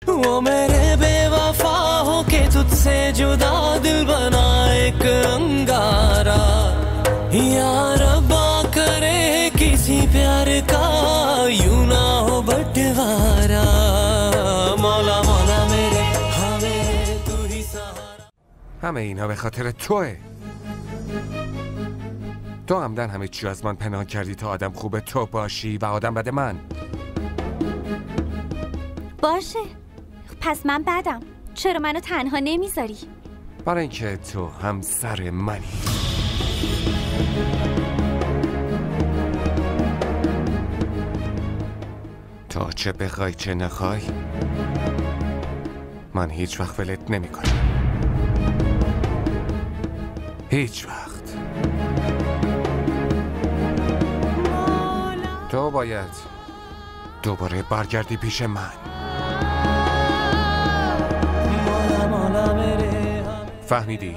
वो मेरे बेवफा हो के तुझसे जुदा दिल बना एक अंगारा या रब्बा करे किसी प्यार का यूं ना हो बंटवारा मौला मौला मेरे हाँ मेरे तू ही सहारा. همه اینا به خاطر توه. تو عمدن همه چی از من پنهان کردی تا آدم خوب تو باشی و آدم بد من. باشه پس من بدم. چرا منو تنها نمیذاری؟ برای اینکه تو همسر منی. تو چه بخوای چه نخوای من هیچ وقت ولت نمی کنم. هیچ وقت. تو باید دوباره برگردی پیش من. فهمیدی؟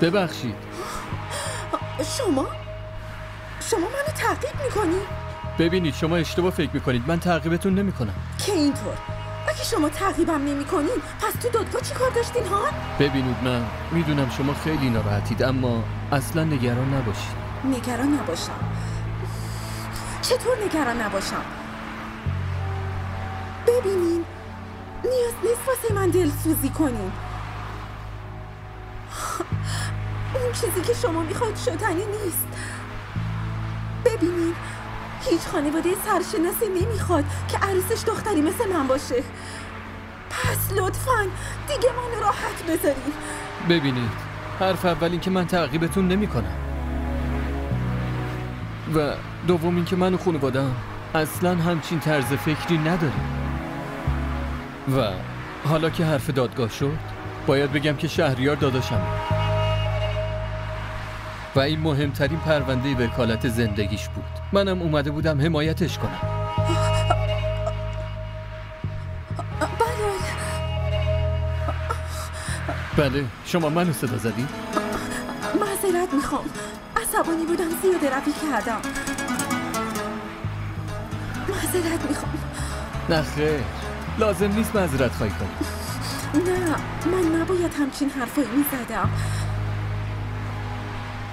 ببخشید. شما منو تعقیب میکنی؟ ببینید شما اشتباه فکر میکنید. من تعقیبتون نمیکنم. که اینطور؟ اگه شما تعقیبم نمیکنین پس تو دادگاه چی کار داشتین ها؟ ببینید من میدونم شما خیلی ناراحتید اما اصلا نگران نباشید. نگران نباشم؟ چطور نگران نباشم؟ ببینین نیاز نیست واسه من دلسوزی کنین. اون چیزی که شما میخواید شدنی نیست. ببینین هیچ خانواده سرشناسی نمیخواد که عروسش دختری مثل من باشه. پس لطفاً دیگه من راحت بذارین. ببینید حرف اول این که من تعقیبتون نمی کنم و دوم این که من و خانواده‌ام اصلا همچین طرز فکری نداریم. و حالا که حرف دادگاه شد باید بگم که شهریار داداشم و این مهمترین پرونده وکالت زندگیش بود. منم اومده بودم حمایتش کنم. بله شما منو صدا زدید؟ معذرت میخوام، عصبانی بودم زیاده روی کردم. معذرت میخوام. نه خیر لازم نیست معذرت خواهی کنی. نه من نباید نباید همچین حرفایی میزدم.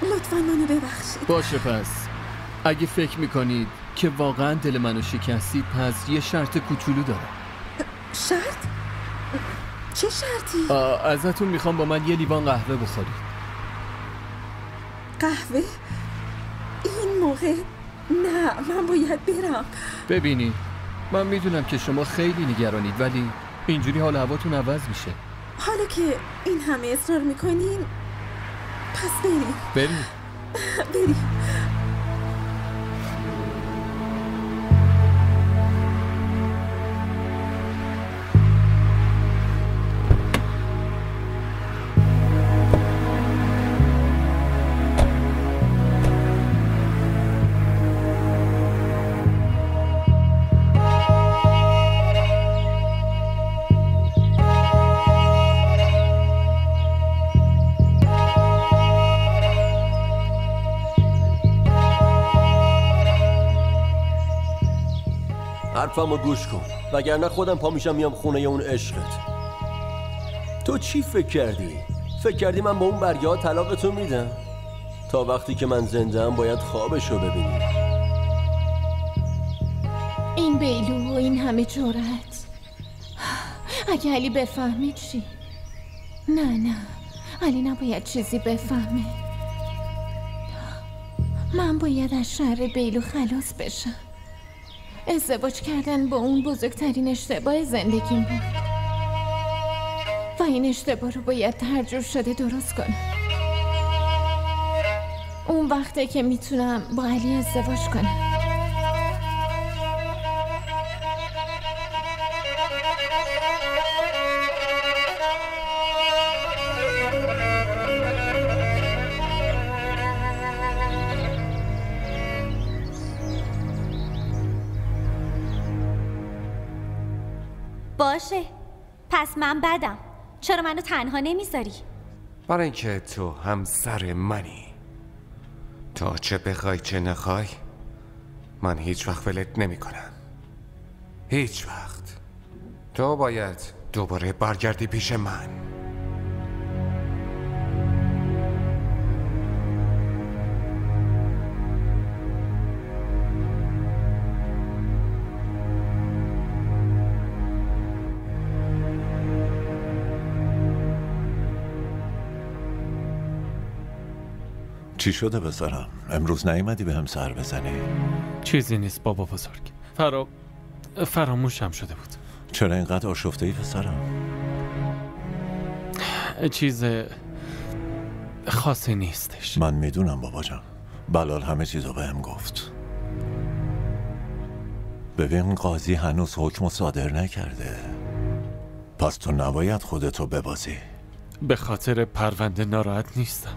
لطفاً منو ببخشید. باشه پس اگه فکر میکنید که واقعا دل منو شکستید، پس یه شرط کوچولو دارم. شرط؟ چه شرطی؟ ازتون میخوام با من یه لیوان قهوه بخورید. قهوه؟ این موقع؟ نه، من باید برم. ببینید من میدونم که شما خیلی نگرانید، ولی اینجوری حال هواتون عوض میشه. حالا که این همه اصرار میکنین پس بریم. بریم. حرفمو گوش کن، وگرنه خودم پا میشم میام خونه اون عشقت. تو چی فکر کردی؟ فکر کردی من با اون برگه ها طلاقتو میدم؟ تا وقتی که من زنده ام باید خوابشو ببینی. این بیلو و این همه جرأت، اگه علی بفهمه چی؟ نه علی نباید چیزی بفهمه. من باید از شر بیلو خلاص بشم. ازدواج کردن با اون بزرگترین اشتباه زندگیم بود و این اشتباه رو باید ترجیح شده درست کنم. اون وقته که میتونم با علی ازدواج کنم. باشه، پس من بدم. چرا منو تنها نمیذاری؟ برای اینکه تو همسر منی. تا چه بخوای چه نخوای من هیچ وقت ولت نمی کنم. هیچ وقت. تو باید دوباره برگردی پیش من. چی شده پسرم؟ امروز نیومدی به هم سر بزنی؟ چیزی نیست بابا بزرگ. فراموشم شده بود. چرا اینقدر آشفته ای پسرم؟ چیز خاصی نیستش. من میدونم بابا جان. بلال همه چیزو بهم گفت. ببین قاضی هنوز حکمو صادر نکرده، پس تو نباید خودتو ببازی. به خاطر پرونده ناراحت نیستم.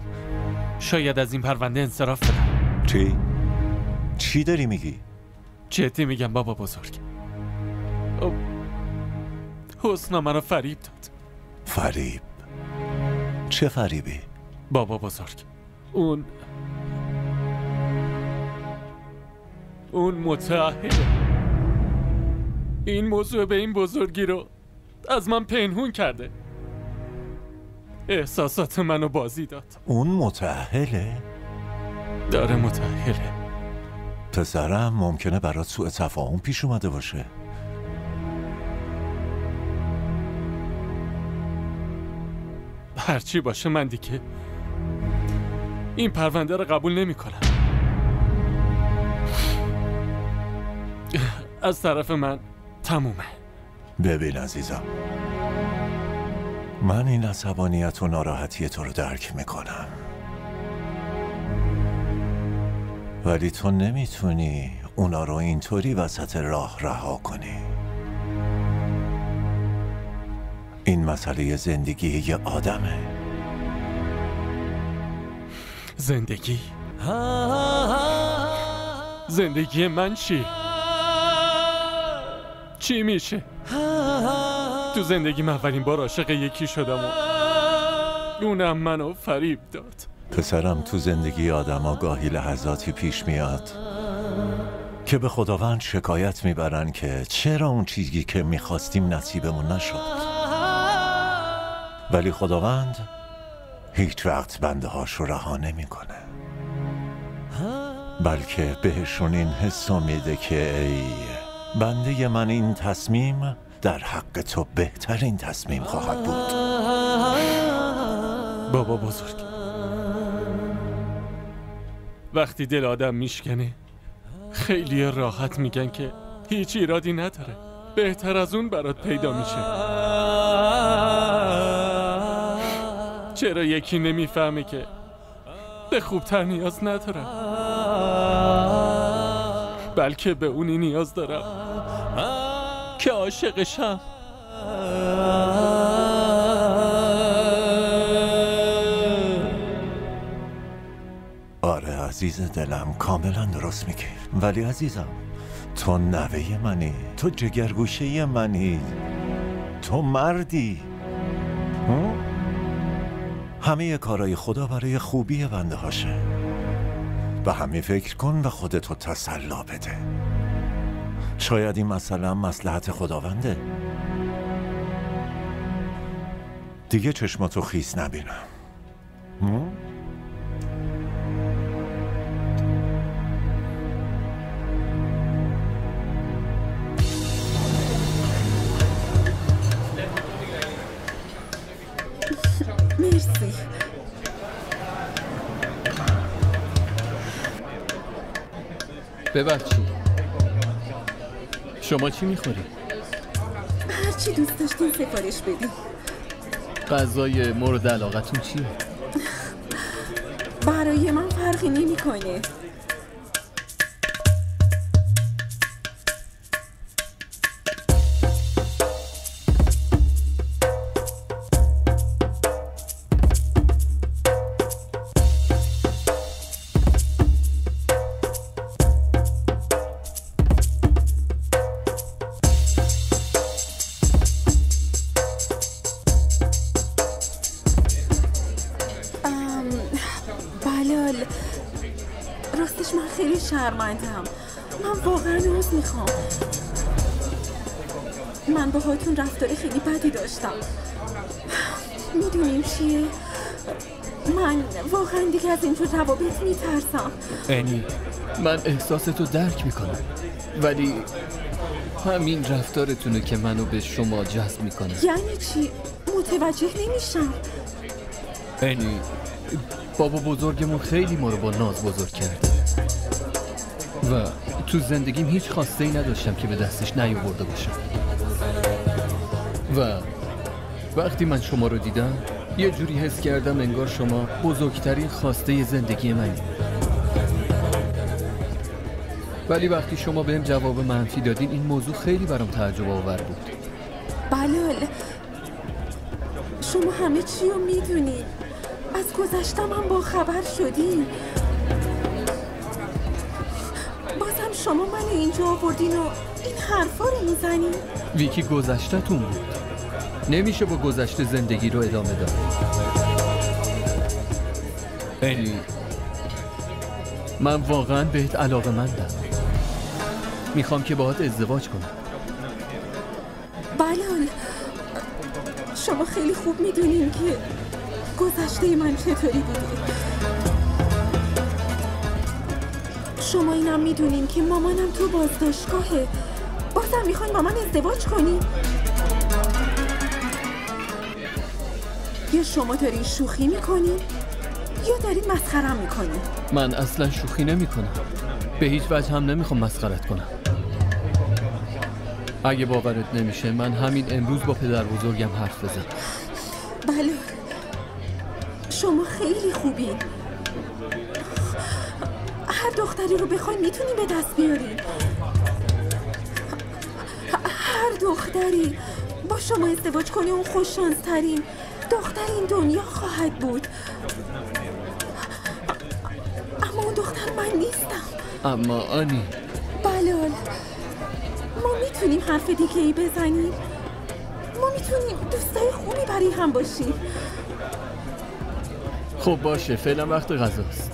شاید از این پرونده انصراف بدم. چی داری میگی؟ جدی میگم بابا بزرگ. حسنا منو فریب داد. فریب؟ چه فریبی؟ بابا بزرگ اون متعهده. این موضوع به این بزرگی رو از من پنهون کرده. احساسات منو بازی داد. اون متأهله؟ داره متأهله. پسرم ممکنه برات سوء تفاهم پیش اومده باشه. هرچی باشه من دیگه این پرونده رو قبول نمی کنم. از طرف من تمومه. ببین عزیزم، من این عصبانیت و ناراحتی تو رو درک میکنم، ولی تو نمیتونی اونا رو اینطوری وسط راه رها کنی. این مسئله زندگی یه آدمه. زندگی من چی میشه؟ تو زندگیم اولین بار عاشق یکی شدم و اونم منو فریب داد. پسرم تو زندگی آدم گاهی لحظاتی پیش میاد که به خداوند شکایت میبرن که چرا اون چیزی که میخواستیم نصیبمون نشد. ولی خداوند هیچ وقت بنده هاش رو رها نمیکنه، بلکه بهشون این حس میده که ای بنده من، این تصمیم در حق تو بهترین تصمیم خواهد بود. بابا بزرگ، وقتی دل آدم میشکنه خیلی راحت میگن که هیچ ایرادی نداره، بهتر از اون برات پیدا میشه. چرا یکی نمیفهمه که به خوبتر نیاز ندارم، بلکه به اونی نیاز دارم که عاشقشم. آره عزیز دلم، کاملا درست میگی. ولی عزیزم، تو نوه منی، تو جگرگوشه منی، تو مردی. همه کارهای خدا برای خوبی بنده هاشه. به همین فکر کن و خودتو تسلا بده. شاید این مثلا مصلحت خداونده. دیگه چشماتو خیس نبینم. مرسی. ببخشید، شما چی میخوری؟ هرچی دوست داشتین سفارش بدین. غذای مورد علاقتون چیه؟ برای من فرقی نمیکنه. راستش من خیلی شرمندم. من واقعا عذر میخوام. من با هاتون رفتار خیلی بدی داشتم. میدونیم چیه؟ من واقعا دیگه از اینجور روابط میترسم. انی، من احساستو درک میکنم، ولی همین رفتارتونه که منو به شما جذب میکنه. یعنی چی؟ متوجه نمیشم. انی، بابا بزرگمون خیلی ما رو با ناز بزرگ کرده و تو زندگیم هیچ خواسته ای نداشتم که به دستش نیاورده باشم. و وقتی من شما رو دیدم یه جوری حس کردم انگار شما بزرگترین خواسته زندگی منی. ولی وقتی شما بهم جواب منفی دادین این موضوع خیلی برام تعجب آور بود. بلال، شما همه چی رو میدونید. از گذشتم هم با خبر شدین. بازم شما من اینجا آوردین و این حرفا رو میزنین. ویکی گذشتتون بود، نمیشه با گذشته زندگی رو ادامه داد. الی، من واقعا بهت علاقه‌مندم. میخوام که باهات ازدواج کنم. بلال، شما خیلی خوب میدونین که گذشته من چطوری بوده. شما اینم میدونین که مامانم تو بازداشتگاهه. بازم میخواین با من ازدواج کنین؟ یا شما دارین شوخی میکنین یا دارین مسخرم میکنین؟ من اصلا شوخی نمیکنم. به هیچ وجه هم نمیخوام مسخرت کنم. اگه باورت نمیشه من همین امروز با پدر بزرگم حرف بزنم. بله، شما خیلی خوبین. هر دختری رو بخواین میتونین به دست بیارین. هر دختری با شما ازدواج کنه اون خوششانس ترین دختر این دنیا خواهد بود. اما اون دختر من نیستم. اما آنی، بلال، ما میتونیم حرف دیگه ای بزنیم. ما میتونیم دوستای خوبی برای هم باشیم. خب باشه، فعلا وقت غذاست.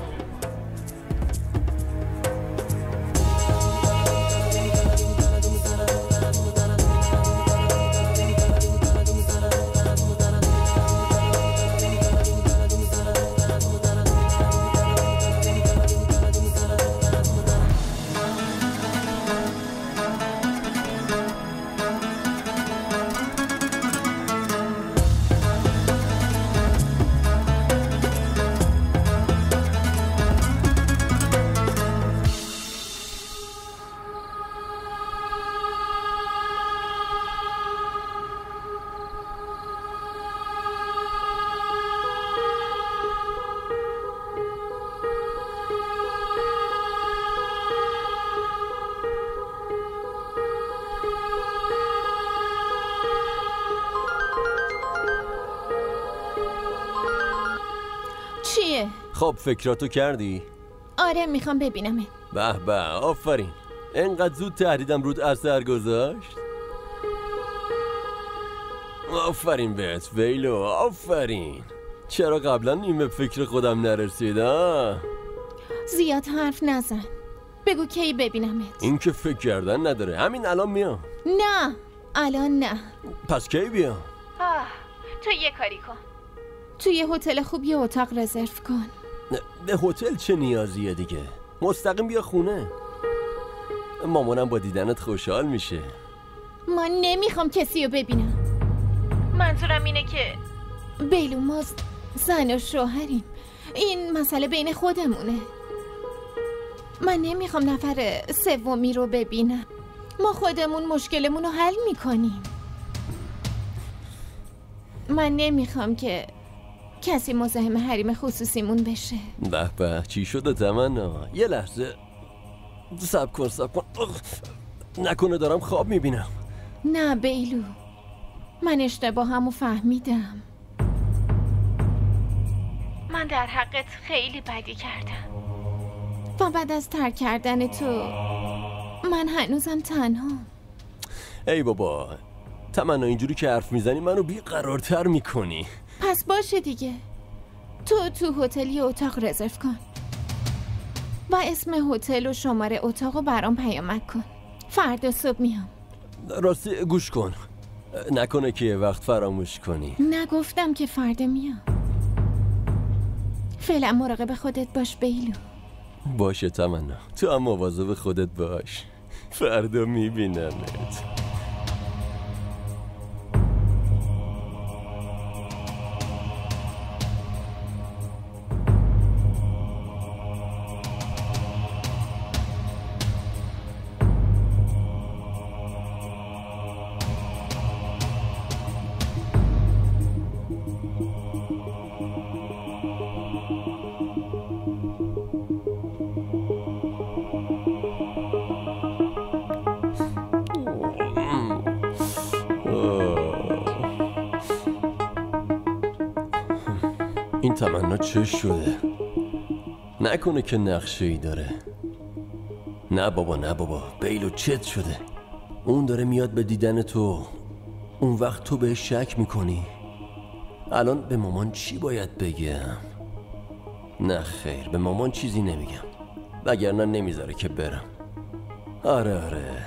چیه؟ خب فکراتو کردی؟ آره میخوام ببینمه. به به آفرین. انقدر زود تهدیدم رود اثر گذاشت. آفرین بهت ویلو، آفرین. چرا قبلا این به فکر خودم نرسیدم؟ زیاد حرف نزن. بگو کی ببینمت. این که فکر کردن نداره، همین الان میام. نه الان نه. پس کی بیام؟ تو یه کاری کن، توی هتل خوب یه اتاق رزرو کن. به هتل چه نیازیه دیگه؟ مستقیم بیا خونه. مامانم با دیدنت خوشحال میشه. من نمیخوام کسی رو ببینم. منظورم اینه که بیلو ما زن و شوهریم. این مسئله بین خودمونه. من نمیخوام نفر سومی رو ببینم. ما خودمون مشکلمون رو حل میکنیم. من نمیخوام که کسی مزاحم حریم خصوصیمون بشه. به به چی شده تمنا؟ یه لحظه صبر کن. نکنه دارم خواب میبینم. نه بیلو، من اشتباهمو فهمیدم. من در حقت خیلی بدی کردم و بعد از ترک کردن تو من هنوزم تنها. ای بابا تمنا، اینجوری که حرف میزنی منو بیقرارتر میکنی. پس باشه دیگه، تو هتل اتاق رزرو کن و اسم هتل و شماره اتاقو برام پیامک کن. فردا صبح میام. راستی گوش کن، نکنه که یه وقت فراموش کنی. نگفتم که فردا میام. فعلا مراقب خودت باش بیلو. باشه تمنا، تو هم مواظب خودت باش. فردا میبینمت. این تمنا چه شده؟ نکنه که نقشه ای داره. نه بابا بیلو چت شده. اون داره میاد به دیدن تو. اون وقت تو بهش شک میکنی. الان به مامان چی باید بگم؟ نه خیر، به مامان چیزی نمیگم وگرنه نمیذاره که برم. آره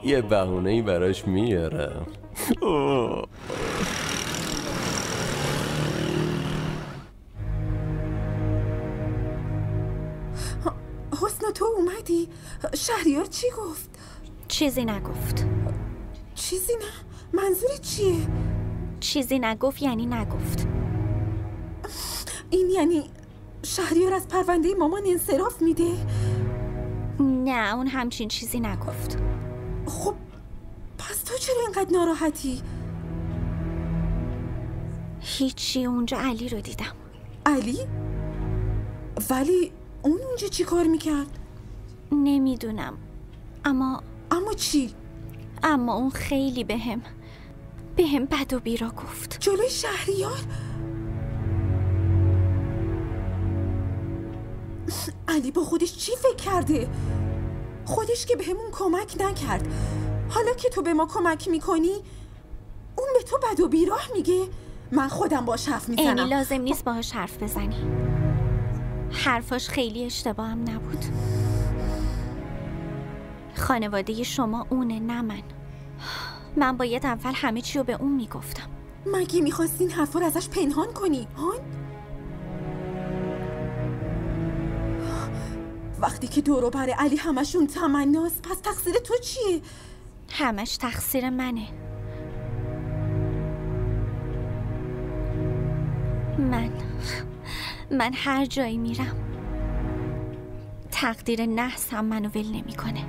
یه بهونه‌ای براش میارم. حسنا تو اومدی؟ شهریار چی گفت؟ چیزی نگفت. چیزی نه؟ منظور چیه؟ چیزی نگفت یعنی نگفت. این یعنی شهریار از پرونده مامان انصراف میده؟ نه اون همچین چیزی نگفت. خب پس تو چرا اینقدر ناراحتی؟ هیچی، اونجا علی رو دیدم. علی؟ ولی اون اونجا چی کار میکرد؟ نمیدونم اما چی؟ اما اون خیلی بهم بد و بیرا گفت. جلوی شهریار؟ علی با خودش چی فکر کرده؟ خودش که بهمون کمک نکرد. حالا که تو به ما کمک میکنی اون به تو بد و بیراه میگه؟ من خودم باش حرف میزنم. اینی لازم نیست باهاش حرف بزنی. حرفاش خیلی اشتباه هم نبود. خانواده شما اونه نه من باید اول همه چی رو به اون میگفتم. مگه میخواستین حرفا رو ازش پنهان کنی؟ هان؟ وقتی که دور و بر علی همشون تمناست پس تقصیر تو چیه؟ همش تقصیر منه. من هر جایی میرم تقدیر نحسم منو ول نمیکنه.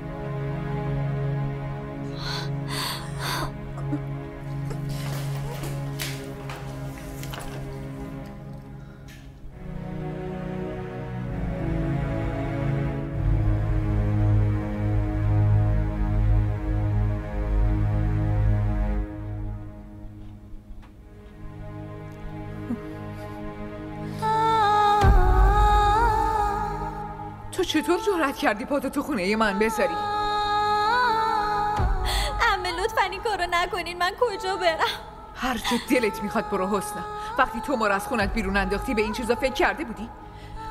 چطور جرأت کردی پاتو تو خونه من بذاری؟ عمه لطفاً این کارو نکنین. من کجا برم؟ هر چه دلت میخواد برو حسنا. وقتی تو ما رو از خونت بیرون انداختی به این چیزا فکر کرده بودی؟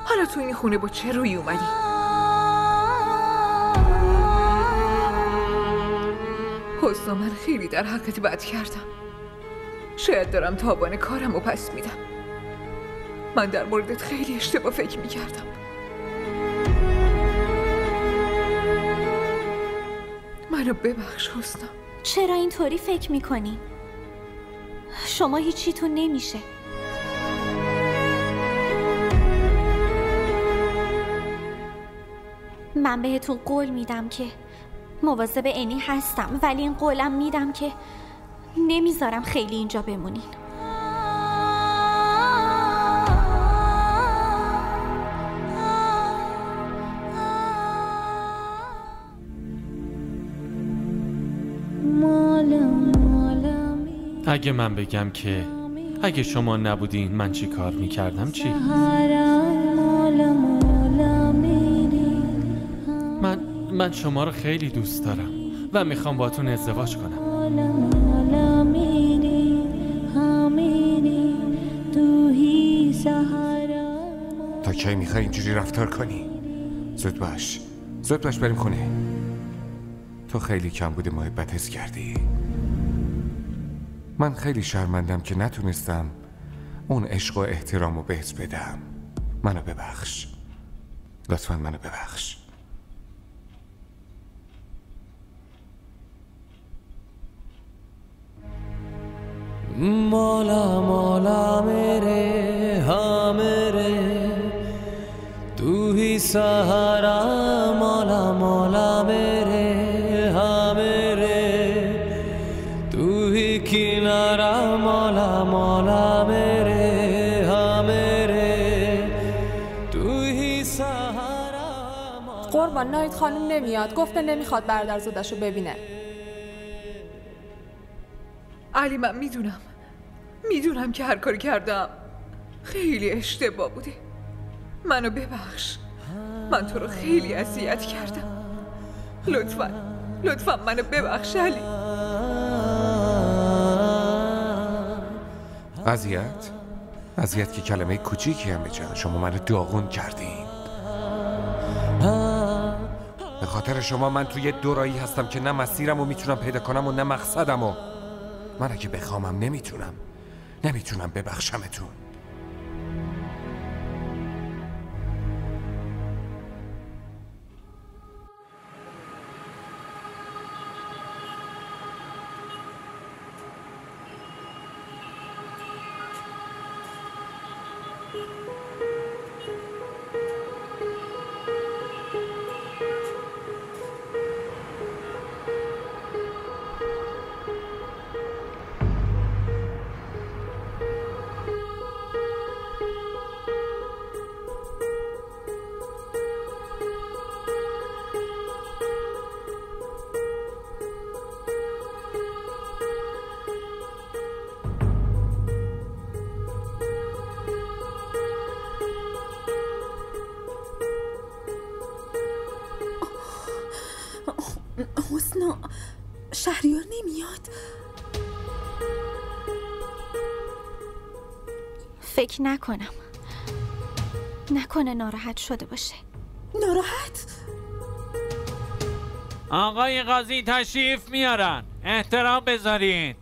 حالا تو این خونه با چه روی اومدی؟ حسنا من خیلی در حقت بد کردم. شاید دارم تاوان کارم رو پس میدم. من در موردت خیلی اشتباه فکر میکردم. منو ببخش حسنا. چرا اینطوری فکر میکنی؟ شما هیچیتون نمیشه. من بهتون قول میدم که مواظب انی هستم، ولی این قولم میدم که نمیذارم خیلی اینجا بمونین. اگه من بگم که اگه شما نبودین من چی کار میکردم چی؟ من شما رو خیلی دوست دارم و میخوام باتون ازدواج کنم. تا کی میخوای اینجوری رفتار کنی؟ زود باش بریم خونه. تو خیلی کم بوده محبت حس کردی. من خیلی شرمندم که نتونستم اون عشق و احترام رو بهت بدم. منو ببخش، لطفاً منو ببخش. مولا مولا میرے ہاں میرے تو ہی سہارا مولا مولا میرے ہاں میرے تو ہی کنارا مولا مولا میرے ہاں میرے تو ہی سہارا. قربان نایت خانم نمیاد، گفته نمیخواد برادرزادشو ببینه. علی من میدونم که هر کاری کردم خیلی اشتباه بوده. منو ببخش. من تو رو خیلی اذیت کردم. لطفاً منو ببخش علی. اذیت که کلمه کوچیکی هم بچه. شما منو داغون کردین. به خاطر شما من توی دورایی هستم که نه مسیرم رو میتونم پیدا کنم و نه مقصدم رو. من اگه بخوامم نمیتونم ببخشمتون. حسنا شهریار نمیاد. فکر نکنه ناراحت شده باشه. ناراحت؟ آقای قاضی تشریف میارن، احترام بذارید.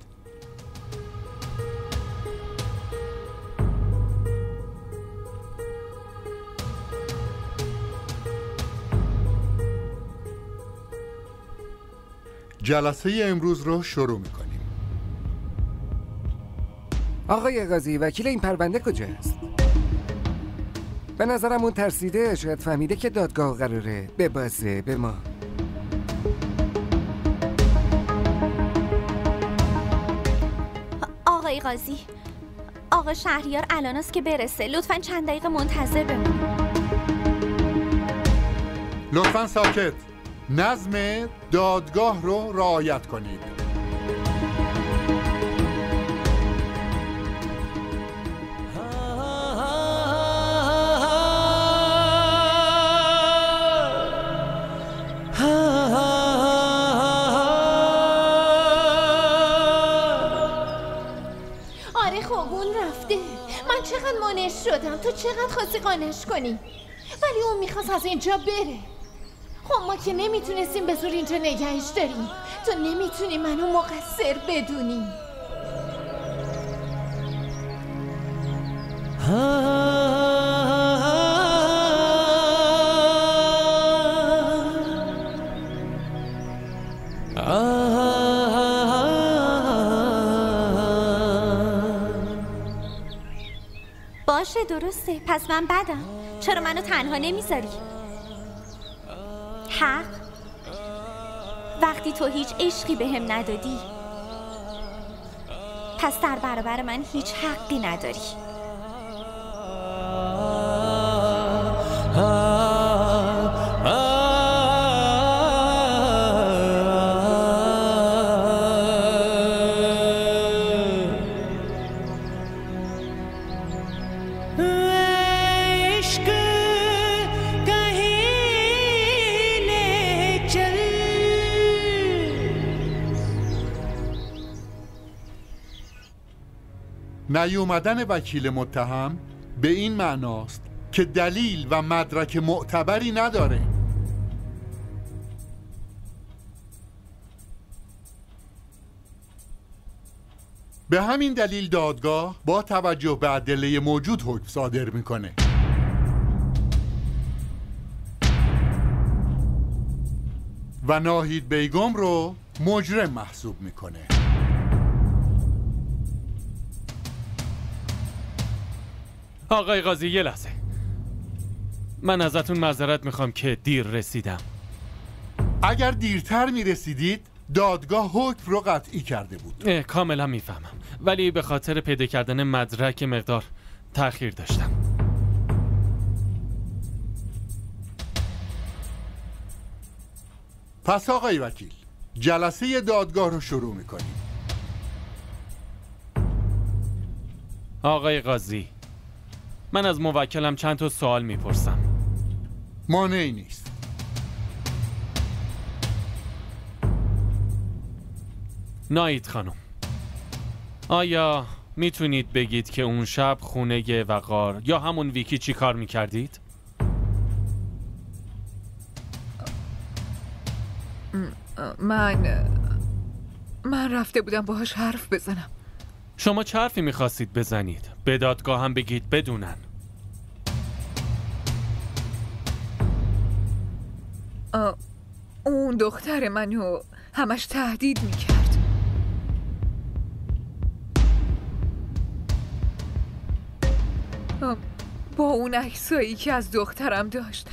جلسه امروز رو شروع میکنیم. آقای قاضی وکیل این پرونده کجاست؟ به نظرم اون ترسیده، شاید فهمیده که دادگاه قراره ببازه به ما. آقای قاضی، آقا شهریار الان است که برسه. لطفاً چند دقیقه منتظر بمون. لطفاً ساکت. نظم دادگاه رو رعایت کنید. چقدر مانعش شدم، تو چقدر خواستی قانعش کنی، ولی اون میخواست از اینجا بره. خب ما که نمیتونستیم به زور اینجا نگهش داریم، تو نمیتونی منو مقصر بدونی. باشه درسته، پس من بدم. چرا منو تنها نمیذاری؟ حق؟ وقتی تو هیچ عشقی بهم ندادی، پس در برابر من هیچ حقی نداری. نیومدن وکیل متهم به این معناست که دلیل و مدرک معتبری نداره. به همین دلیل دادگاه با توجه به ادله موجود حکم صادر میکنه. و ناهید بیگم رو مجرم محسوب میکنه. آقای قاضی یه لحظه، من ازتون معذرت میخوام که دیر رسیدم. اگر دیرتر میرسیدید دادگاه حکم رو قطعی کرده بود. کاملا میفهمم، ولی به خاطر پیدا کردن مدرک مقدار تأخیر داشتم. پس آقای وکیل، جلسه دادگاه رو شروع میکنیم. آقای قاضی، من از موکلم چند تا سوال میپرسم. مانعی نیست. ناهید خانم، آیا میتونید بگید که اون شب خونه وقار یا همون ویکی چی کار میکردید؟ من رفته بودم باهاش حرف بزنم. شما چه حرفی میخواستید بزنید؟ به دادگاه هم بگید بدونن. اون دختر منو همش تهدید میکرد. با اون عکسایی که از دخترم داشت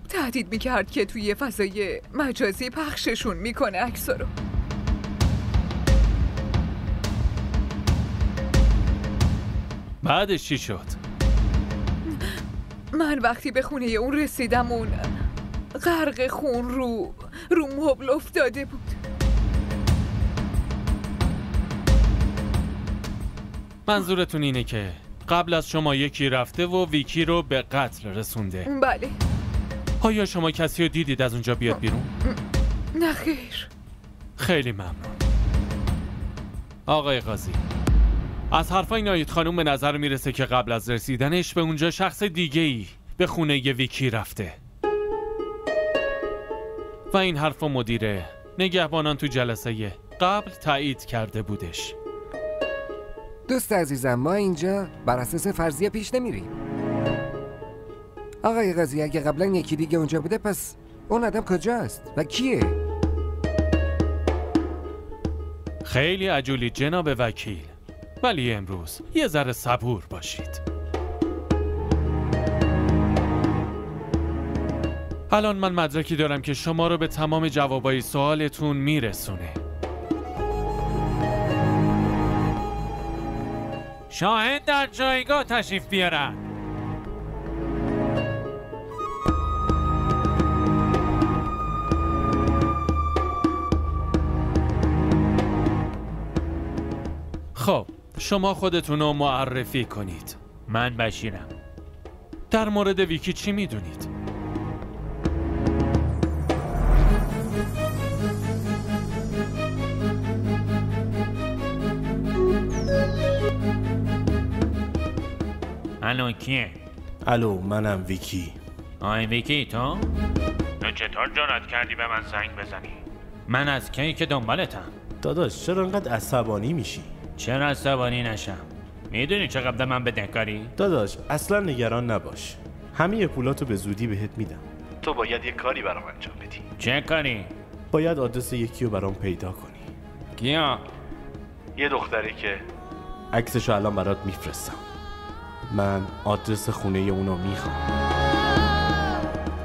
تهدید میکرد که توی فضای مجازی پخششون میکنه عکسا رو. بعدش چی شد؟ من وقتی به خونه اون رسیدم اون غرق خون رو مبل افتاده بود. منظورتون اینه که قبل از شما یکی رفته و ویکی رو به قتل رسونده؟ بله. آیا شما کسی رو دیدید از اونجا بیاد بیرون؟ نه خیر. خیلی ممنون. آقای قاضی، از حرفای ناهید خانم به نظر میرسه که قبل از رسیدنش به اونجا شخص دیگه‌ای به خونه ویکی رفته و این حرف مدیر نگهبانان تو جلسه قبل تایید کرده بودش. دوست عزیزم، ما اینجا بر اساس فرضیه پیش نمیریم. آقای قاضی، اگه قبلا یکی دیگه اونجا بوده، پس اون آدم کجاست و کیه؟ خیلی عجولی جناب وکیل، ولی امروز یه ذره صبور باشید. الان من مدرکی دارم که شما رو به تمام جوابای سوالتون میرسونه. شاهد در جایگاه تشریف بیارن. خب شما خودتون رو معرفی کنید. من بشیرم. در مورد ویکی چی میدونید؟ الو کیه؟ الو منم ویکی. آی ویکی تو چطور جرأت کردی به من زنگ بزنی؟ من از کی که دنبالتم. داداش چرا انقدر عصبانی میشی؟ چرا عصبانی نشم؟ میدونی چقدر من بدهکاری؟ داداش اصلا نگران نباش، همه پولاتو به زودی بهت میدم. تو باید یه کاری برام انجام بدی. چه کاری؟ باید آدرس یکی رو برام پیدا کنی. کیا؟ یه دختری که عکسشو الان برات میفرستم. من آدرس خونه اونو میخوام،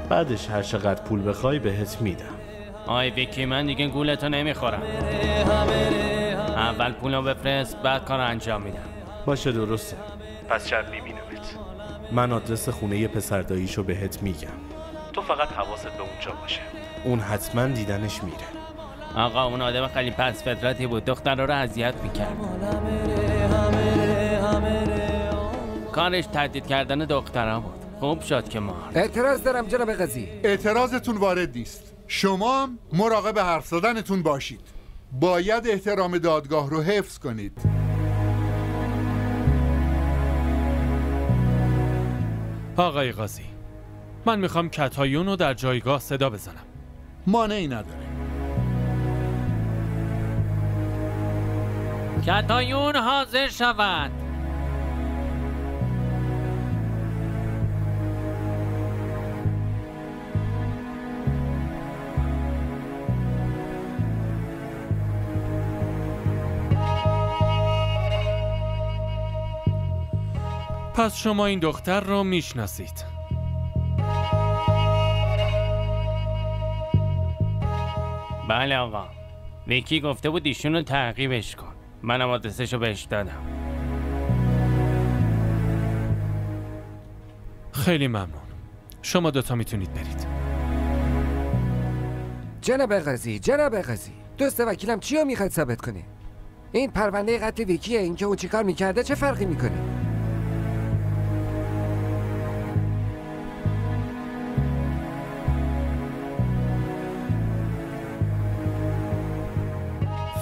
بعدش هر چقدر پول بخوای بهت میدم. آی ویکی من دیگه گولتو نمیخورم. اول پولو بفرست بعد کار انجام میدم. باشه درسته، پس شب میبینمت. من آدرس خونه پسر داییشو بهت میگم، تو فقط حواست به اونجا باشه، اون حتما دیدنش میره. آقا اون آدم خیلی پس فطرتی بود، دختر رو اذیت میکرد. کارش تهدید کردن دخترها بود. خوب شد که ما. اعتراض دارم جناب قاضی. اعتراضتون وارد نیست. شما هم مراقب حرف زدنتون باشید. باید احترام دادگاه رو حفظ کنید. آقای قاضی، من میخوام کتایون رو در جایگاه صدا بزنم. مانعی نداره. کتایون حاضر شود. پس شما این دختر رو میشناسید؟ بله آقا، ویکی گفته بود ایشون رو تعقیبش کن. منم آدرسش رو بهش دادم. خیلی ممنون. شما دوتا میتونید برید. جناب قاضی، دوست وکیلم چی رو میخواد ثابت کنه؟ این پرونده قتل ویکیه، این که او چیکار میکرده چه فرقی میکنه؟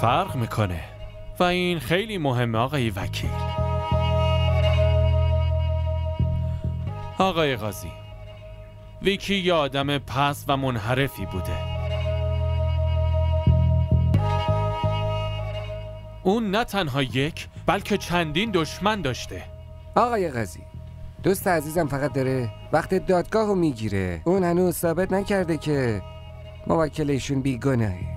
فرق میکنه و این خیلی مهمه آقای وکیل. آقای قاضی، ویکی یه آدم پست و منحرفی بوده. اون نه تنها یک بلکه چندین دشمن داشته. آقای قاضی، دوست عزیزم فقط داره وقت دادگاه رو میگیره. اون هنوز ثابت نکرده که موکل ایشون بیگناهه.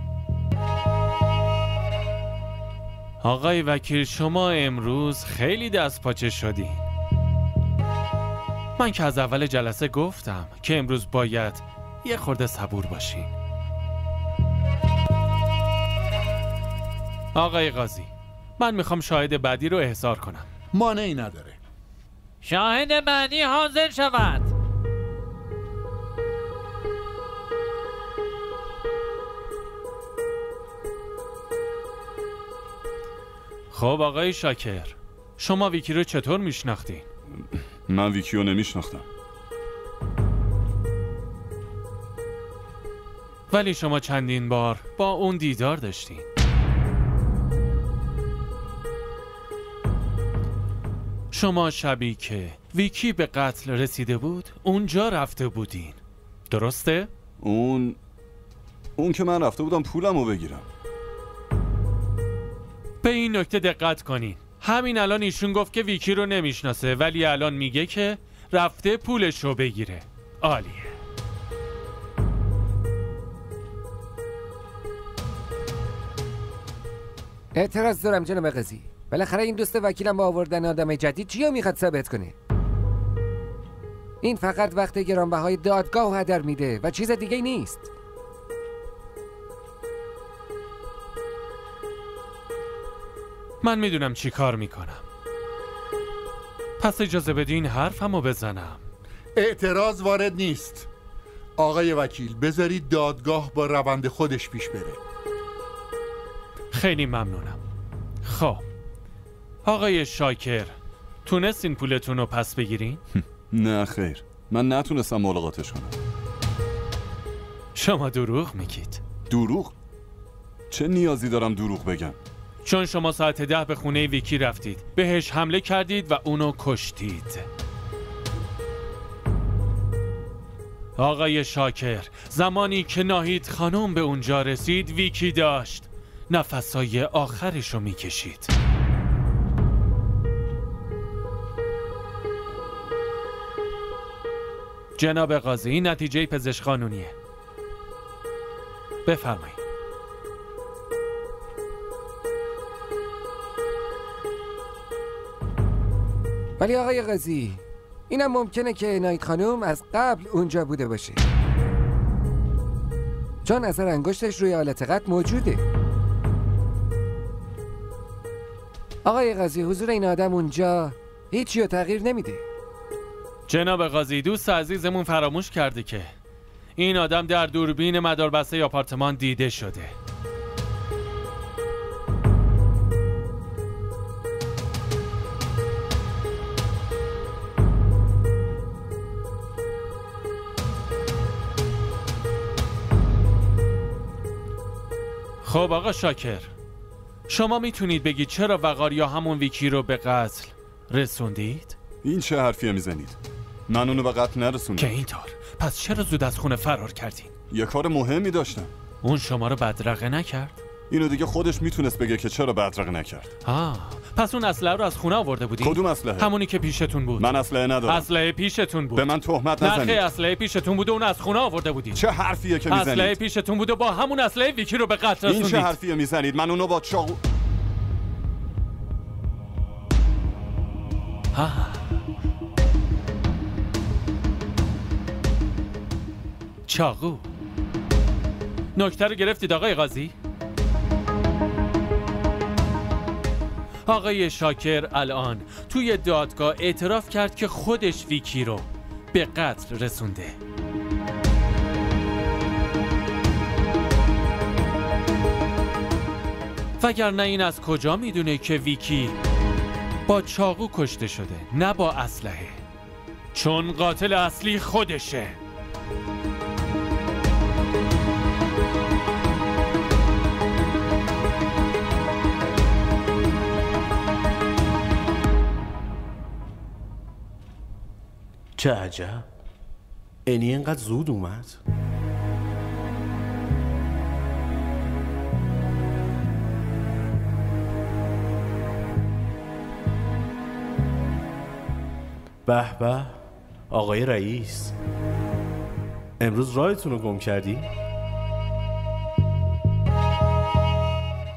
آقای وکیل شما امروز خیلی دست پاچه شدین. من که از اول جلسه گفتم که امروز باید یه خورده صبور باشین. آقای قاضی، من میخوام شاهد بعدی رو احضار کنم. مانعی نداره. شاهد بعدی حاضر شود. خب آقای شاکر، شما ویکی رو چطور میشناختین؟ من ویکی رو نمیشناختم. ولی شما چندین بار با اون دیدار داشتین. شما شبی که ویکی به قتل رسیده بود اونجا رفته بودین، درسته؟ اون که من رفته بودم پولمو بگیرم. به این نکته دقت کنین. همین الان ایشون گفت که ویکی رو نمیشناسه، ولی الان میگه که رفته پولش رو بگیره. عالیه. اعتراض دارم جناب قاضی. بالاخره این دوست وکیلم با آوردن آدم جدید چی رو میخواد ثابت کنه؟ این فقط وقت گرانبهای دادگاه هدر میده و چیز دیگه نیست. من میدونم چی کار میکنم. پس اجازه بدین حرفمو بزنم. اعتراض وارد نیست. آقای وکیل بذارید دادگاه با روند خودش پیش بره. خیلی ممنونم. خب آقای شاکر، تونستین پولتون رو پس بگیرین؟ نه خیر، من نتونستم ملاقاتش کنم. شما دروغ میگید. دروغ؟ چه نیازی دارم دروغ بگم؟ چون شما ساعت 10 به خونه ویکی رفتید، بهش حمله کردید و اونو کشتید. آقای شاکر، زمانی که ناهید خانم به اونجا رسید، ویکی داشت نفسای آخرشو میکشید. جناب قاضی، این نتیجه پزشک قانونیه. بفرمایید. ولی آقای قاضی، اینم ممکنه که ناهید خانم از قبل اونجا بوده باشه، چون اثر انگشتش روی آلت قتل موجوده. آقای قاضی، حضور این آدم اونجا هیچی رو تغییر نمیده. جناب قاضی، دوست عزیزمون فراموش کرده که این آدم در دوربین مداربسته آپارتمان دیده شده. خب آقا شاکر، شما میتونید بگید چرا وقار یا همون ویکی رو به قتل رسوندید؟ این چه حرفیه میزنید؟ من اونو به قتل نرسوندم. که اینطور؟ پس چرا زود از خونه فرار کردین؟ یه کار مهمی داشتم. اون شما رو بدرقه نکرد؟ اینو دیگه خودش میتونست بگه که چرا بدرقه نکرد. پس اون اسلحه رو از خونه آورده بودین؟ کدوم اسلحه؟ همونی که پیشتون بود. من اسلحه ندارم. اسلحه پیشتون بود. به من تهمت نزنید. نه، اسلحه پیشتون بود و اون از خونه آورده بودین. چه حرفیه که میزنید؟ اسلحه پیشتون بود و با همون اسلحه ویکی رو به قتل رسوندید. این چه حرفیه میزنید؟ من اونو با چاقو چاقو. نکته رو گرفتید آقای قاضی؟ آقای شاکر الان توی دادگاه اعتراف کرد که خودش ویکی رو به قتل رسونده. وگرنه این از کجا میدونه که ویکی با چاقو کشته شده، نه با اسلحه؟ چون قاتل اصلی خودشه. چه عجب، انی اینقدر زود اومد؟ به به آقای رئیس، امروز راهتون رو گم کردی؟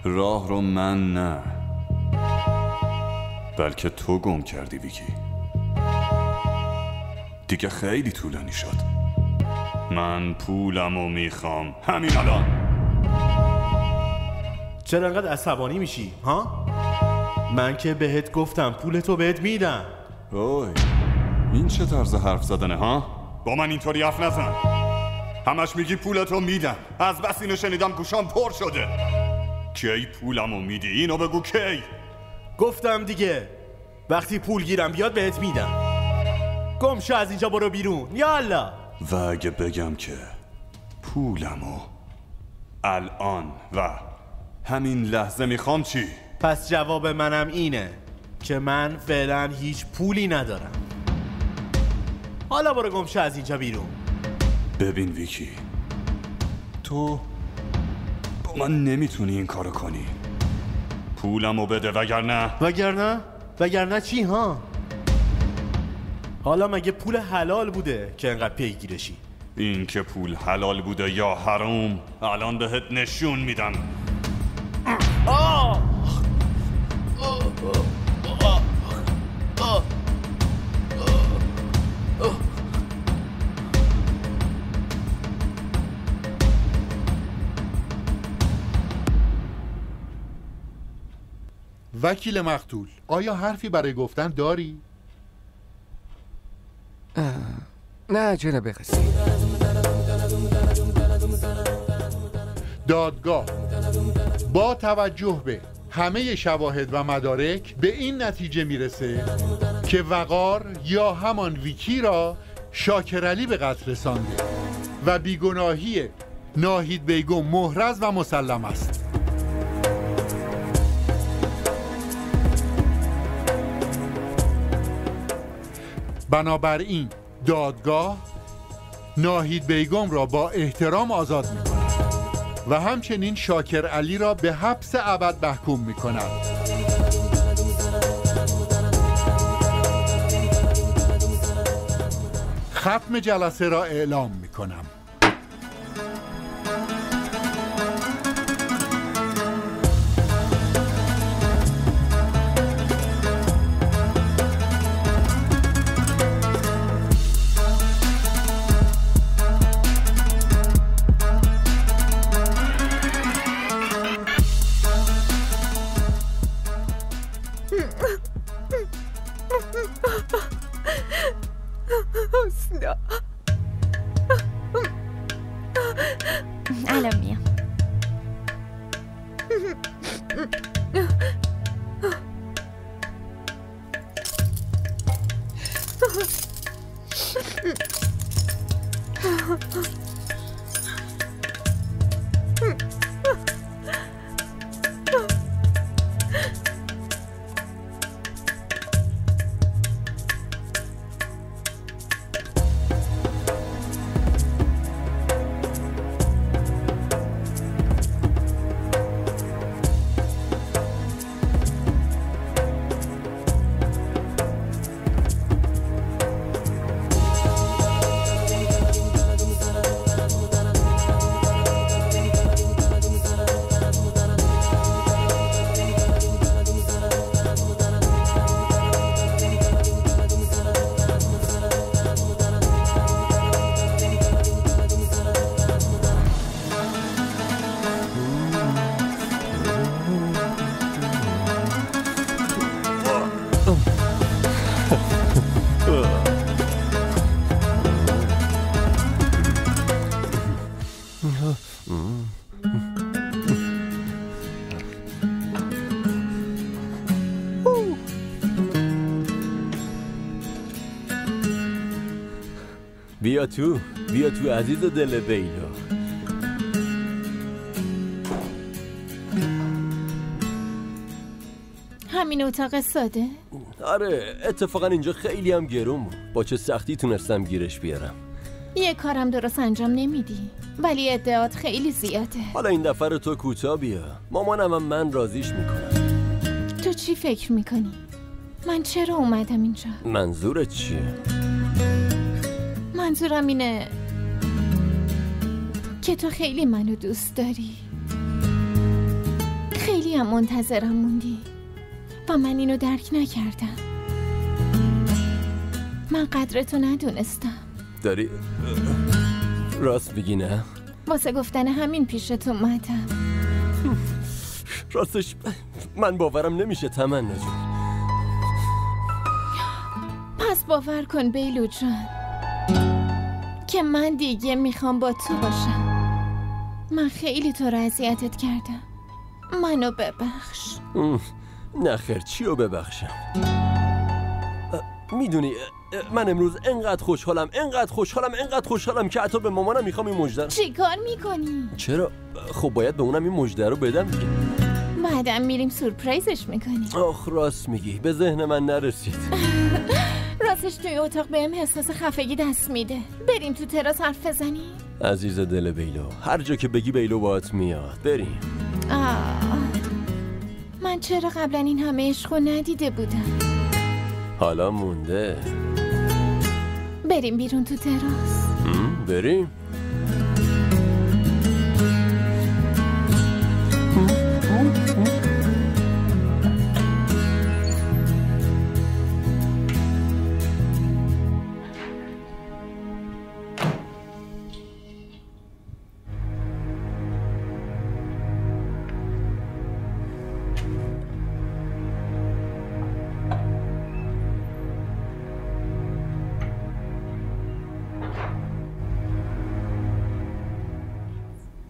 راه رو من نه، بلکه تو گم کردی ویکی. دیگه خیلی طولانی شد. من پولمو میخوام همین الان. چرا انقدر عصبانی میشی ها؟ من که بهت گفتم پولتو بهت میدم. اوی، این چه طرز حرف زدنه ها؟ با من اینطوری حرف نزن. همش میگی پولتو میدم، از بس اینو شنیدم گوشام پر شده. کی پولمو میدی؟ اینو بگو کی. گفتم دیگه وقتی پول گیرم بیاد بهت میدم. گم شو از اینجا، برو بیرون. یالا. و اگه بگم که پولمو الان و همین لحظه میخوام چی؟ پس جواب منم اینه که من فعلا هیچ پولی ندارم. حالا برو گم شو از اینجا بیرون. ببین ویکی، تو با من نمیتونی این کارو کنی. پولمو بده وگرنه چی ها؟ حالا مگه پول حلال بوده که انقدر پیگیرشی؟ این که پول حلال بوده یا حرام الان بهت نشون میدم. وکیل مقتول، آیا حرفی برای گفتن داری؟ نه جناب قاضی. دادگاه با توجه به همه شواهد و مدارک به این نتیجه میرسه که وقار یا همان ویکی را شاکرعلی به قتل رسانده و بیگناهی ناهید بیگم محرز و مسلم است. بنابراین دادگاه ناهید بیگم را با احترام آزاد می‌کند و همچنین شاکر علی را به حبس ابد محکوم می‌کند. ختم جلسه را اعلام می‌کنم. الان میام. بیا تو عزیز دل بیلا. همین اتاق ساده؟ آره، اتفاقا اینجا خیلی هم گرون بود. با چه سختی تونستم گیرش بیارم. یه کارم درست انجام نمیدی، ولی ادعات خیلی زیاده. حالا این دفعه رو تو کوتاه بیا. مامانم هم من راضیش میکنم. تو چی فکر میکنی؟ من چرا اومدم اینجا؟ منظورت چیه؟ منظورم اینه که تو خیلی منو دوست داری، خیلی هم منتظرم موندی و من اینو درک نکردم. من قدرتو ندونستم. داری راست میگی نه؟ واسه گفتن همین پیشت اومدم. راستش من باورم نمیشه تمنا جون. پس باور کن بیلو جان که من دیگه میخوام با تو باشم. من خیلی تو رو اذیتت کردم، منو ببخش. نه خیر، چی رو ببخشم؟ میدونی من امروز انقدر خوشحالم که حتی به مامانم میخوام این مژده رو. چی کار میکنی؟ چرا؟ خب باید به اونم این مژده رو بدم دیگه. بعدم میریم سورپرایزش میکنی. آخ راست میگی، به ذهن من نرسید. راستش توی اتاق بهم احساس خفگی دست میده. بریم تو تراس حرف بزنیم؟ عزیز دل بیلو، هر جا که بگی بیلو باهات میاد. بریم. من چرا قبلا این همه عشقو ندیده بودم؟ حالا مونده. بریم بیرون تو تراس. بریم.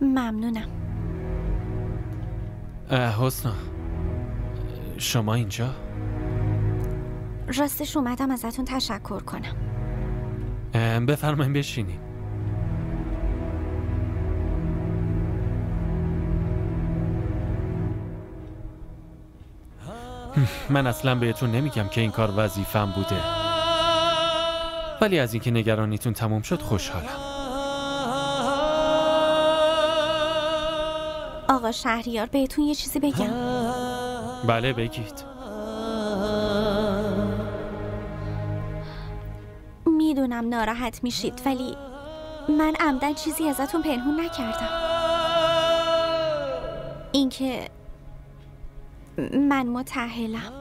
ممنونم. حسنا، شما اینجا؟ راستش اومدم ازتون تشکر کنم. بفرمایید بشینید. من اصلا بهتون نمیگم که این کار وظیفه‌م بوده. ولی از اینکه نگرانیتون تموم شد خوشحالم. آقا شهریار بهتون یه چیزی بگم؟ بله بگید. میدونم ناراحت میشید ولی من عمدن چیزی ازتون پنهون نکردم. اینکه من متأهلم.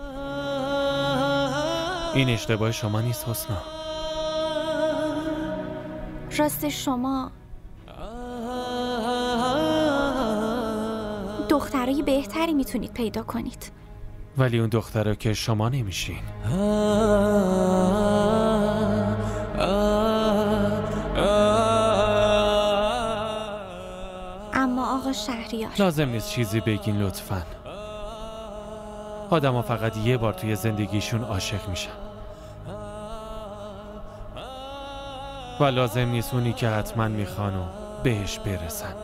این اشتباه شما نیست حسنا. راست شما دخترای بهتری میتونید پیدا کنید، ولی اون دخترها که شما نمیشین. اما آقا شهریار لازم نیست چیزی بگین لطفاً. آدم ها فقط یه بار توی زندگیشون عاشق میشن و لازم نیست اونی که حتما میخوان و بهش برسن.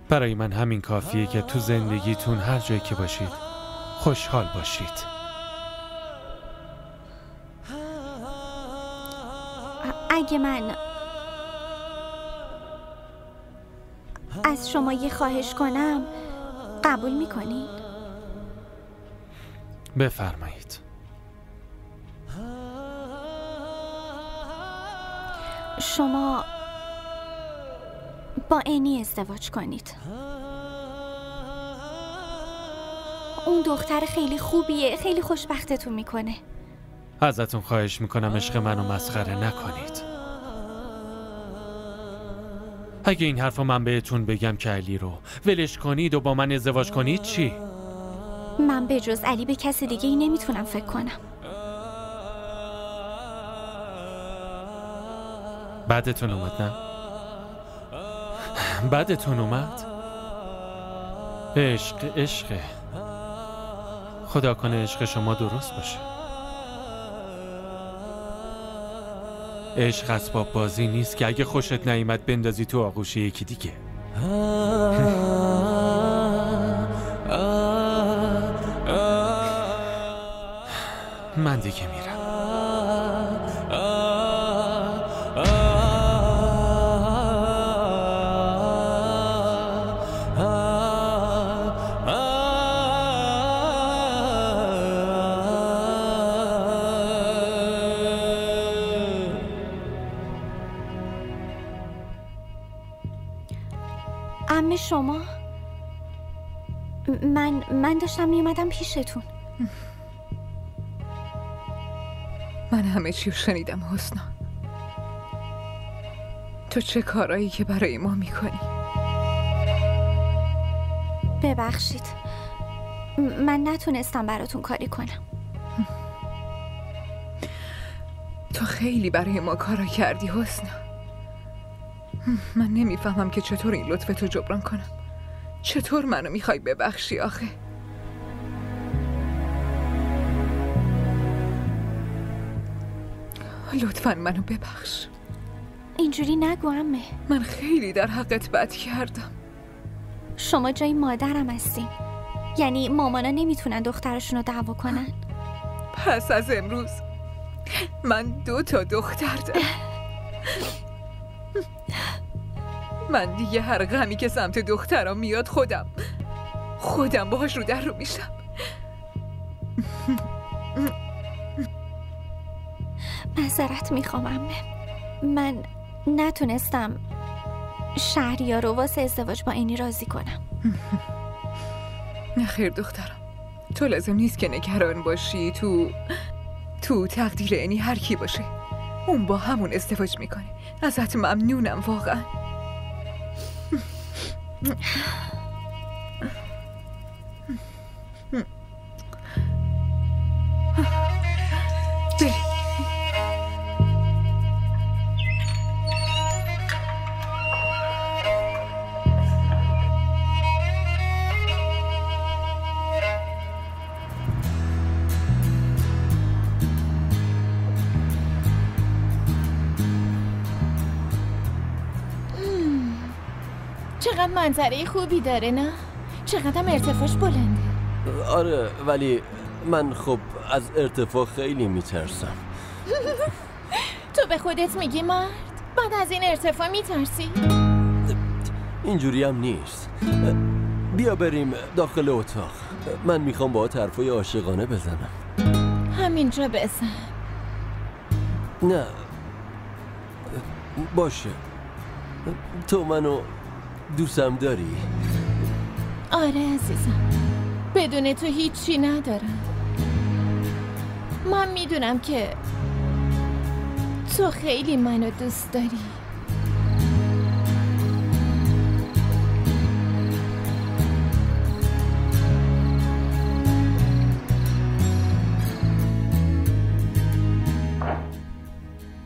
برای من همین کافیه که تو زندگیتون هر جایی که باشید خوشحال باشید. اگه من از شما یه خواهش کنم قبول میکنین؟ بفرمایید. شما با انی ازدواج کنید. اون دختر خیلی خوبیه، خیلی خوشبختتون میکنه. ازتون خواهش میکنم عشق منو مسخره نکنید. اگه این حرفو من بهتون بگم که علی رو ولش کنید و با من ازدواج کنید چی؟ من به جز علی به کسی دیگه ای نمیتونم فکر کنم. بعدتون اومد نه؟ بعدتون اومد؟ عشقه. خدا کنه عشق شما درست باشه. عشق اسباب بازی نیست که اگه خوشت نیامد بندازی تو آغوش یکی دیگه. من دیگه میرم. عمه شما من داشتم میومدم پیشتون. من همه چی رو شنیدم حسنا. تو چه کارایی که برای ما میکنی؟ ببخشید من نتونستم براتون کاری کنم. تو خیلی برای ما کارا کردی حسنا. من نمیفهمم که چطور این لطفتو جبران کنم. چطور منو میخوای ببخشی آخه؟ لطفاً منو ببخش. اینجوری نگو عمه. من خیلی در حقت بد کردم. شما جای مادرم هستین. یعنی مامانا نمیتونن دخترشون رو دعوا کنن؟ پس از امروز من 2 دختر دارم. من دیگه هر غمی که سمت دخترم میاد خودم باهاش رو در رو میشم. معذرت میخوام عمه. من نتونستم شهریار رو واسه ازدواج با اینی راضی کنم. نه خیر دخترم، تو لازم نیست که نگران باشی. تو تقدیر اینی هر کی باشه اون با همون ازدواج میکنه. ازت ممنونم واقعا. بریم. چقدر منظره خوبی داره نه؟ چقدر ارتفاعش بلنده. آره ولی من خب از ارتفاع خیلی میترسم. تو به خودت میگی مرد؟ بعد از این ارتفاع میترسی؟ اینجوری هم نیست. بیا بریم داخل اتاق. من میخوام با حرفای عاشقانه بزنم. همینجا بزن. نه باشه. تو منو دوستم داری؟ آره عزیزم، بدون تو هیچی ندارم. من میدونم که تو خیلی منو دوست داری.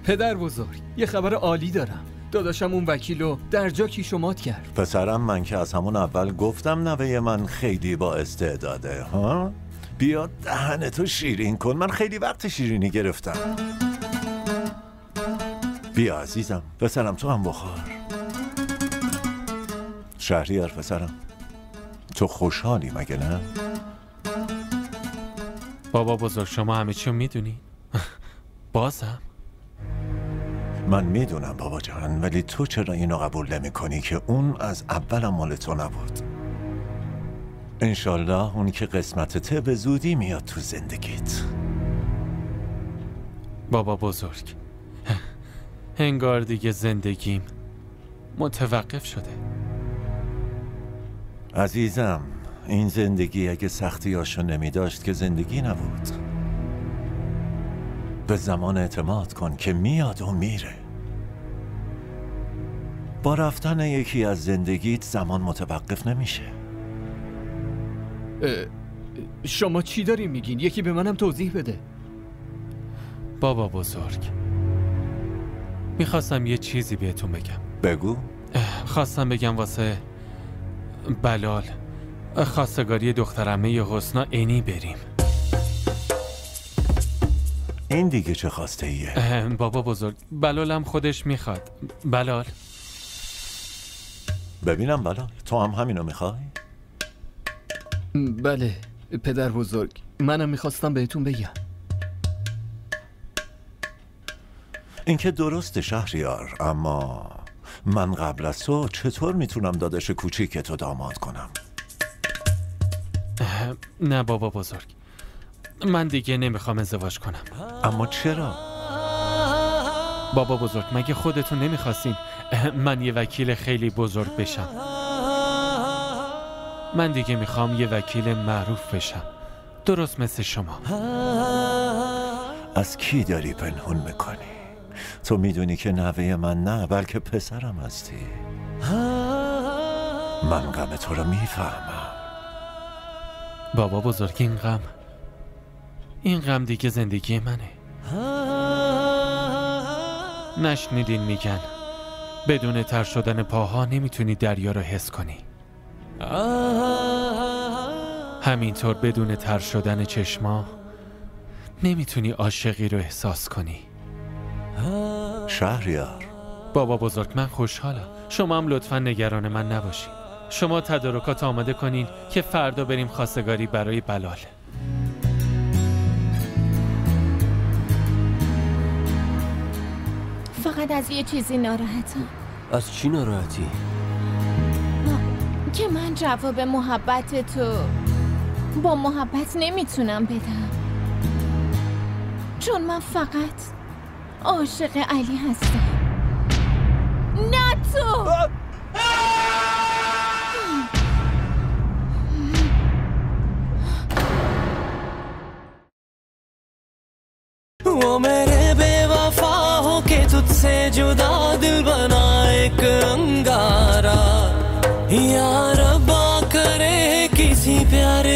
پدر بزرگ، یه خبر عالی دارم. داداشم اون وکیلو در جا کیشومات کرد. پسرم، من که از همون اول گفتم نوه من خیلی با استعداده. ها؟ بیا دهنتو شیرین کن. من خیلی وقت شیرینی گرفتم. بیا عزیزم، پسرم تو هم بخور. شهریار پسرم، تو خوشحالی مگه نه؟ بابا بزرگ شما همه چیو میدونی؟ بازم؟ من میدونم بابا جان، ولی تو چرا اینو قبول نمی کنی که اون از اولم مال تو نبود؟ انشالله اون که قسمتته به زودی میاد تو زندگیت. بابا بزرگ، انگار دیگه زندگیم متوقف شده. عزیزم، این زندگی اگه سختیاشو نمی داشت که زندگی نبود. به زمان اعتماد کن که میاد و میره. با رفتن یکی از زندگیت زمان متوقف نمیشه. شما چی داری میگین؟ یکی به منم توضیح بده. بابا بزرگ، میخواستم یه چیزی بهتون بگم. بگو. خواستم بگم واسه بلال خواستگاری دخترمه حسنا انی بریم. این دیگه چه خواسته ایه؟ بابا بزرگ، بلالم خودش میخواد. بلال، ببینم بلال، تو هم همینو میخوای؟ بله پدر بزرگ، منم میخواستم بهتون بگم. این که درسته شهریار، اما من قبل از تو چطور میتونم داداش کوچیک تو داماد کنم؟ نه بابا بزرگ، من دیگه نمیخوام ازدواج کنم. اما چرا؟ بابا بزرگ، مگه خودتون نمیخواستین من یه وکیل خیلی بزرگ بشم؟ من دیگه میخوام یه وکیل معروف بشم، درست مثل شما. از کی داری پنهون میکنی؟ تو میدونی که نوه من نه، بلکه پسرم هستی. من غم تو رو میفهمم. بابا بزرگ، این غم دیگه زندگی منه. نشنیدین میگن بدون تر شدن پاها نمیتونی دریا رو حس کنی؟ همینطور بدون تر شدن چشما نمیتونی عاشقی رو احساس کنی. شهریار، بابا بزرگ، من خوشحالم. شما هم لطفا نگران من نباشین. شما تدارکات آماده کنین که فردا بریم خواستگاری برای بلال. فقط از یه چیزی ناراحتم. از چی ناراحتی؟ که من جواب محبت تو با محبت نمیتونم بدم، چون من فقط عاشق علی هستم، نه تو. वो मेरे बेवफा हो के तुझसे जुदा दिल बना एक अंगारा। यार रब्बा करे किसी प्यार